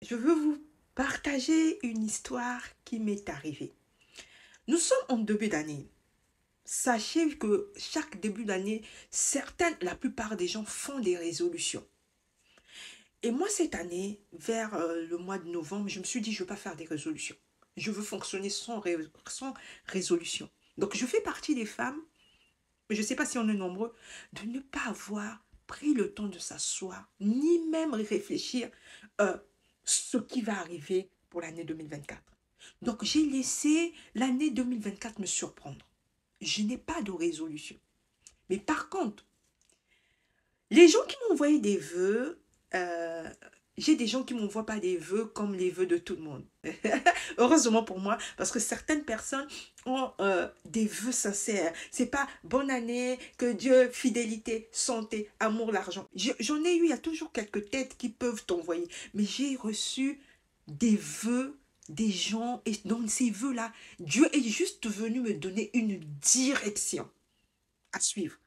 je veux vous partager une histoire qui m'est arrivée. Nous sommes en début d'année. Sachez que chaque début d'année, la plupart des gens font des résolutions. Et moi, cette année, vers le mois de novembre, je me suis dit, je ne veux pas faire des résolutions. Je veux fonctionner sans résolution. Donc, je fais partie des femmes, mais je ne sais pas si on est nombreux, de ne pas avoir pris le temps de s'asseoir, ni même réfléchir ce qui va arriver pour l'année 2024. Donc, j'ai laissé l'année 2024 me surprendre. Je n'ai pas de résolution. Mais par contre, les gens qui m'ont envoyé des vœux, euh, j'ai des gens qui ne m'envoient pas des vœux comme les vœux de tout le monde. Heureusement pour moi, parce que certaines personnes ont des vœux sincères. C'est pas bonne année, que Dieu, fidélité, santé, amour, l'argent. J'en ai eu, il y a toujours quelques têtes qui peuvent t'envoyer. Mais j'ai reçu des vœux des gens, et dans ces vœux-là, Dieu est juste venu me donner une direction à suivre.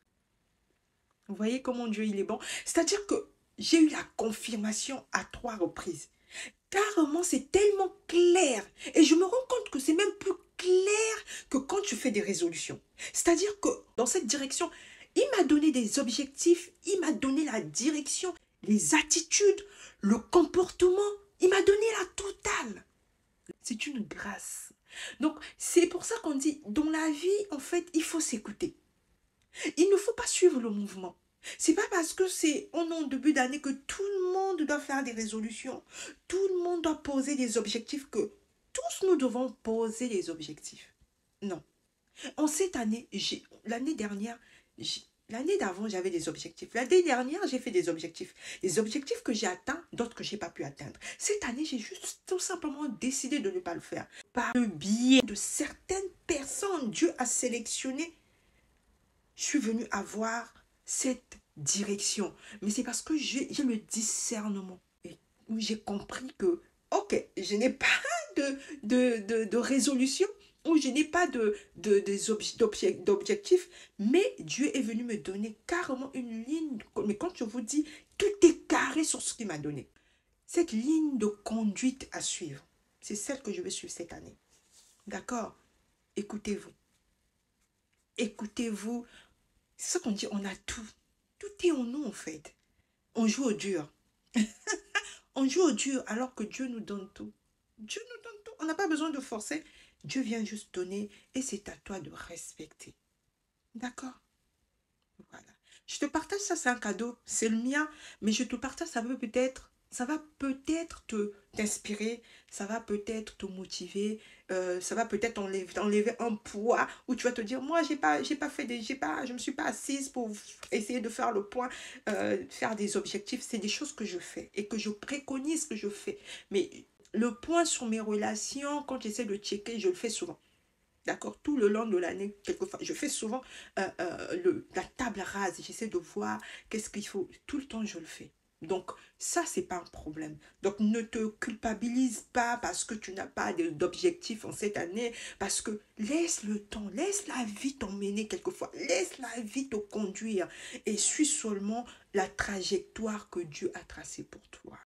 Vous voyez comment Dieu il est bon? C'est-à-dire que j'ai eu la confirmation à 3 reprises. Carrément, c'est tellement clair. Et je me rends compte que c'est même plus clair que quand tu fais des résolutions. C'est-à-dire que dans cette direction, il m'a donné des objectifs, il m'a donné la direction, les attitudes, le comportement. Il m'a donné la totale. C'est une grâce. Donc, c'est pour ça qu'on dit, dans la vie, en fait, il faut s'écouter. Il ne faut pas suivre le mouvement. C'est pas parce que c'est en début d'année que tout le monde doit faire des résolutions, tout le monde doit poser des objectifs, que tous nous devons poser des objectifs. Non. En cette année, l'année d'avant, j'avais des objectifs. L'année dernière, j'ai fait des objectifs. Des objectifs que j'ai atteints, d'autres que je n'ai pas pu atteindre. Cette année, j'ai juste tout simplement décidé de ne pas le faire. Par le biais de certaines personnes, Dieu a sélectionné, je suis venue avoir cette direction. Mais c'est parce que j'ai le discernement. Et j'ai compris que, ok, je n'ai pas de résolution, ou je n'ai pas d'objectif, mais Dieu est venu me donner carrément une ligne. Mais quand je vous dis, tout est carré sur ce qu'il m'a donné. Cette ligne de conduite à suivre, c'est celle que je vais suivre cette année. D'accord? Écoutez-vous. Écoutez-vous. C'est ça qu'on dit, on a tout. Tout est en nous, en fait. On joue au dur. On joue au dur alors que Dieu nous donne tout. Dieu nous donne tout. On n'a pas besoin de forcer. Dieu vient juste donner et c'est à toi de respecter. D'accord? Voilà. Je te partage ça, c'est un cadeau. C'est le mien, mais je te partage, ça va peut-être t'inspirer, ça va peut-être te motiver, ça va peut-être enlever un poids où tu vas te dire, moi, je me suis pas assise pour essayer de faire le point, faire des objectifs. C'est des choses que je fais et que je préconise que je fais. Mais le point sur mes relations, quand j'essaie de checker, je le fais souvent. D'accord? Tout le long de l'année, quelquefois, je fais souvent la table rase. J'essaie de voir qu'est-ce qu'il faut. Tout le temps, je le fais. Donc, ça, c'est pas un problème. Donc, ne te culpabilise pas parce que tu n'as pas d'objectif en cette année. Parce que laisse le temps, laisse la vie t'emmener quelquefois. Laisse la vie te conduire. Et suis seulement la trajectoire que Dieu a tracée pour toi.